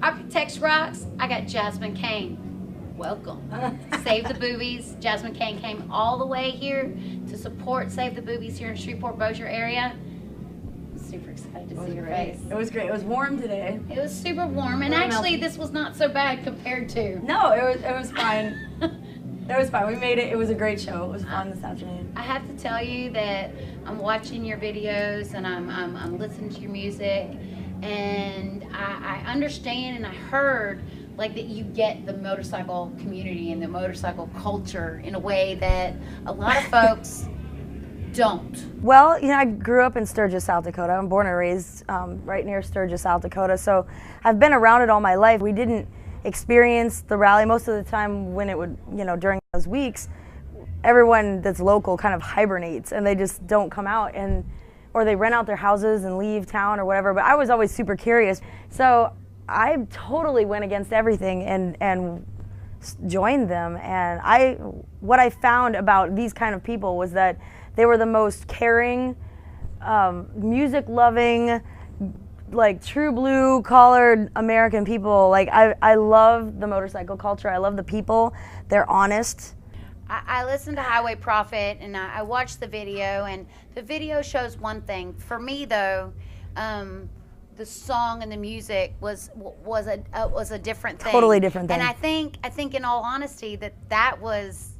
ArkLaTex Rocks, I got Jasmine Cain. Welcome. Save the Boobies. Jasmine Cain came all the way here to support Save the Boobies here in Shreveport-Bossier area. I'm super excited to see your face. It was great. It was warm today. It was super warm, and actually this was not so bad compared to. No, it was fine. It was fine. We made it. It was a great show. It was fun this afternoon. I have to tell you that I'm watching your videos and I'm listening to your music, and I understand and I heard like that you get the motorcycle community and the motorcycle culture in a way that a lot of folks don't. Well, I grew up in Sturgis, South Dakota. I'm born and raised right near Sturgis, South Dakota. So I've been around it all my life. We didn't experience the rally most of the time when it would, during those weeks. Everyone that's local kind of hibernates and they just don't come out, or they rent out their houses and leave town or whatever. But I was always super curious. So I totally went against everything and joined them. And what I found about these kind of people was that they were the most caring, music-loving, like true blue collared American people. Like I love the motorcycle culture. I love the people. They're honest. I listened to Highway Prophet and I watched the video, and the video shows one thing. For me though, the song and the music was a different thing. Totally different thing. And I think in all honesty that was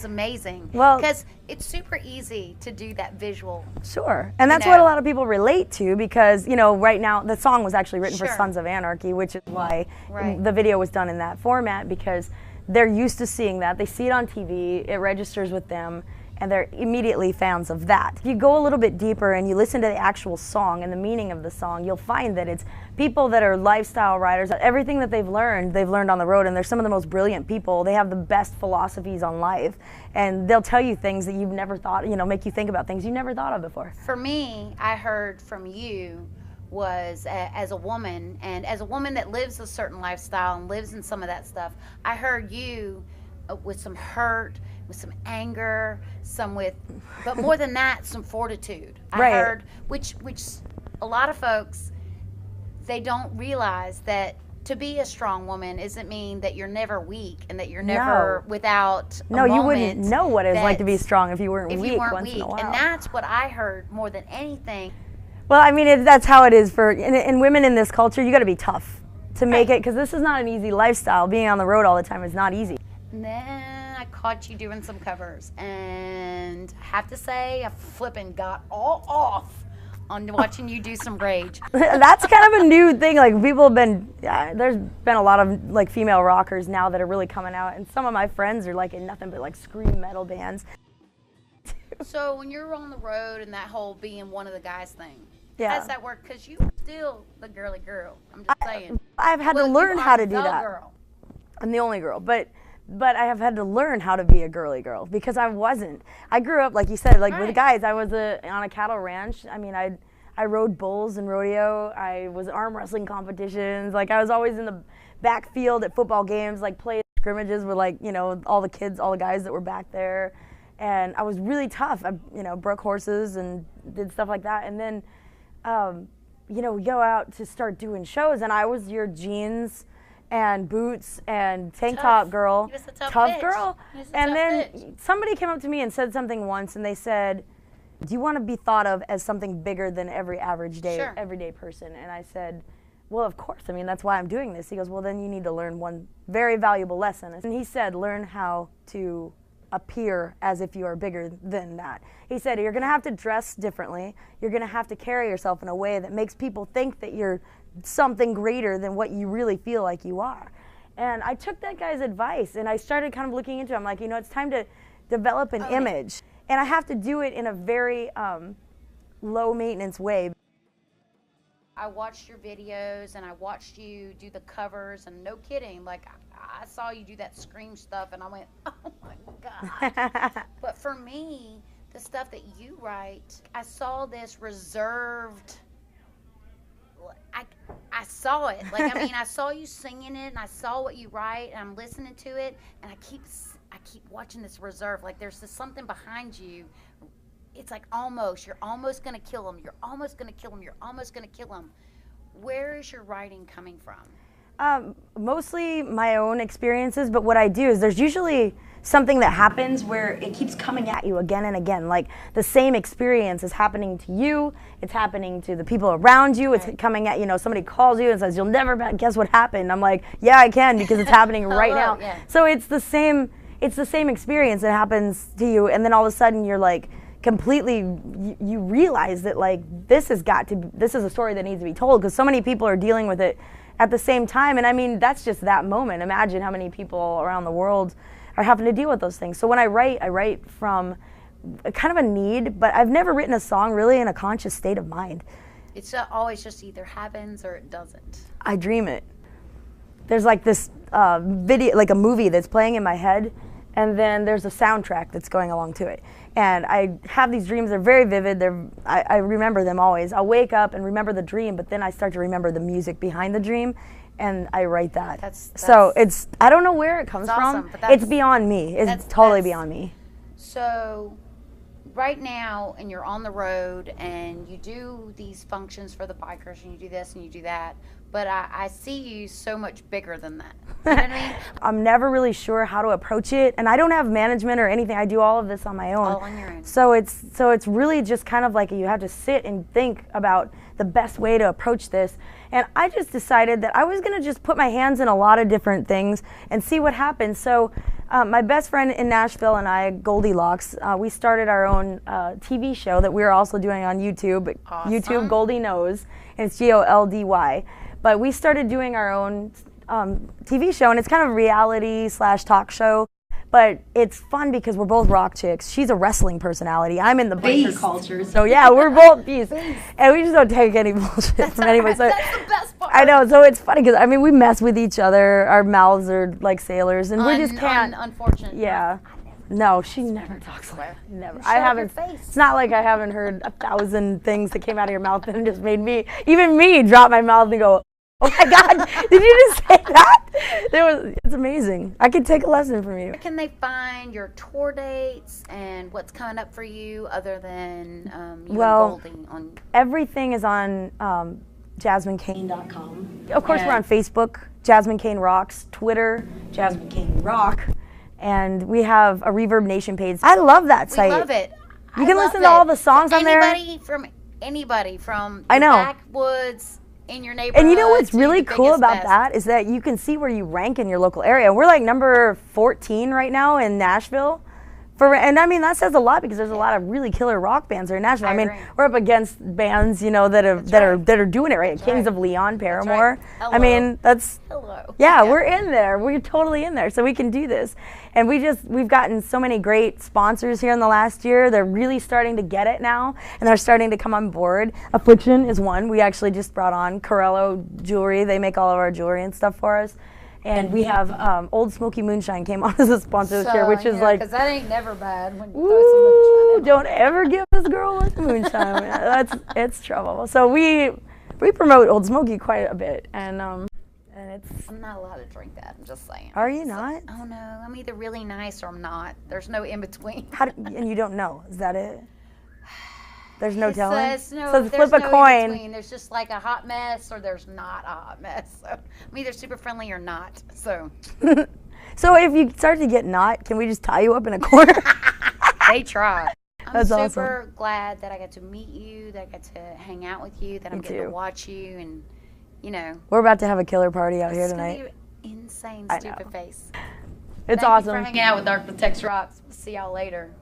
amazing. Well, because it's super easy to do that visual. Sure. And that's what a lot of people relate to, because, right now the song was actually written for Sure. Sons of Anarchy, which is why Right. the video was done in that format, because they're used to seeing that. They see it on TV, it registers with them, and they're immediately fans of that. If you go a little bit deeper and you listen to the actual song and the meaning of the song, you'll find that it's people that are lifestyle riders. Everything that they've learned on the road, and they're some of the most brilliant people. They have the best philosophies on life, and they'll tell you things that you've never thought, make you think about things you never thought of before. For me, I heard from you was as a woman, and as a woman that lives a certain lifestyle and lives in some of that stuff, I heard you with some hurt, with some anger, but more than that, some fortitude. I Right. heard, which a lot of folks, they don't realize that to be a strong woman doesn't mean that you're never weak and that you're never without a No, you moment wouldn't know what it's like to be strong if you weren't weak once in a while. And that's what I heard more than anything. Well, I mean, that's how it is for and women in this culture. You got to be tough to make it, because this is not an easy lifestyle. Being on the road all the time is not easy. And then I caught you doing some covers, and I have to say, I flipping got all off on watching you do some rage. That's kind of a new thing. Like, people have been, there's been a lot of like female rockers now that are really coming out, and some of my friends are like in nothing but like scream metal bands. So when you're on the road and that whole being one of the guys thing, Yeah. how does that work? Because you're still the girly girl. I'm just saying. I've had to Well, learn you how are to do the that. girl. I'm the only girl, but I have had to learn how to be a girly girl, because I wasn't. I grew up, like you said, like with Right. guys. I was on a cattle ranch. I mean, I rode bulls and rodeo. I was arm wrestling competitions. Like, I was always in the backfield at football games, like playing scrimmages with like, all the kids, all the guys that were back there. And I was really tough. I, broke horses and did stuff like that. And then, we go out to start doing shows, and I was your jeans and boots and tank top girl, You was a tough bitch. girl. You was a And tough then bitch. somebody came up to me and said something once, and they said, "Do you want to be thought of as something bigger than every Sure. everyday person?" And I said, "Well, of course. I mean, that's why I'm doing this." He goes, "Well, then you need to learn one very valuable lesson." And he said, "Learn how to appear as if you are bigger than that." He said, "You're going to have to dress differently. You're going to have to carry yourself in a way that makes people think that you're something greater than what you really feel like you are." And I took that guy's advice, and I started kind of looking into it. I'm like, it's time to develop an image. And I have to do it in a very low maintenance way. I watched your videos and I watched you do the covers, and no kidding, like I saw you do that scream stuff and I went, oh my God. But for me, the stuff that you write, I saw this reserved, I saw it. Like, I mean, I saw you singing it and I saw what you write and I'm listening to it, and I keep watching this reserve. Like, there's something behind you. It's like you're almost going to kill him. You're almost going to kill him. You're almost going to kill him. Where is your writing coming from? Mostly my own experiences, but what I do is there's usually something that happens where it keeps coming at you again and again. Like the same experience is happening to you, it's happening to the people around you, it's coming at, you know, somebody calls you and says, you'll never guess what happened. I'm like, yeah, I can, because it's happening right now. Yeah. So it's the same experience that happens to you, and then all of a sudden you're like, completely, you realize that like this is a story that needs to be told, because so many people are dealing with it at the same time. And I mean, that's just that moment. Imagine how many people around the world are having to deal with those things. So when I write from kind of a need, but I've never written a song really in a conscious state of mind. It's always just either happens or it doesn't. I dream it. There's like this video, like a movie that's playing in my head, and then there's a soundtrack that's going along to it. And I have these dreams, they're very vivid, I remember them always. I'll wake up and remember the dream, but then I start to remember the music behind the dream, and I write that. So it's, I don't know where it comes from. It's beyond me. It's totally beyond me. So right now, and you're on the road, and you do these functions for the bikers, and you do this and you do that, but I see you so much bigger than that. You know what I mean? I'm never really sure how to approach it, and I don't have management or anything. I do all of this on my own. All on your own. So it's really just kind of like you have to sit and think about the best way to approach this. And I just decided that I was going to just put my hands in a lot of different things and see what happens. So my best friend in Nashville and I, Goldilocks, we started our own TV show that we're also doing on YouTube. Awesome. YouTube Goldie Knows, and it's Goldy. But we started doing our own TV show, and it's kind of reality / talk show. But it's fun because we're both rock chicks. She's a wrestling personality. I'm in the biker culture. So yeah, we're both beasts. And we just don't take any bullshit from anyone. So that's the best part. I know. So it's funny because, I mean, we mess with each other. Our mouths are like sailors, and we just can't. Unfortunate. Yeah. No, she never talks like that. Never. I haven't. It's not like I haven't heard 1,000 things that came out of your mouth and just made me, even me, drop my mouth and go, oh my God, did you just say that? It's amazing. I could take a lesson from you. Where can they find your tour dates and what's coming up for you other than you and Goldie? Everything is on JasmineCain.com. Of course, we're on Facebook, Jasmine Cain Rocks, Twitter, Jasmine Cain Rock, and we have a Reverb Nation page. I love that site. We love it. You can listen to all the songs on there. Anybody from the backwoods in your neighborhood. And you know what's really cool about that is that you can see where you rank in your local area. We're like number 14 right now in Nashville. And I mean, that says a lot because there's a lot of really killer rock bands there in Nashville. I mean, we're up against bands, you know, that are doing it right. Kings of Leon, Paramore. I mean, that's yeah, we're in there. We're totally in there, so we can do this. And we've gotten so many great sponsors here in the last year. They're really starting to get it now, and they're starting to come on board. Affliction is one. We actually just brought on Corello Jewelry. They make all of our jewelry and stuff for us. And we have Old Smoky Moonshine came on as a sponsor this year, which is like, because that ain't never bad when you throw some moonshine in. Don't ever give this girl with the moonshine. It's trouble. So we promote Old Smoky quite a bit, and it's. I'm not allowed to drink that. I'm just saying. Are you not? Like, oh no, I'm either really nice or I'm not. There's no in between. And you don't know? Is that it? There's no telling? So flip a coin. There's just like a hot mess or there's not a hot mess. So I'm either super friendly or not. So so if you start to get not, can we just tie you up in a corner? They try. I'm super awesome. Glad that I got to meet you, that I got to hang out with you, that I'm getting to watch you, and you know. We're about to have a killer party out here tonight. Insane, stupid face. It's awesome. Thank you for hanging out with ArkLaTex Rocks. We'll see y'all later.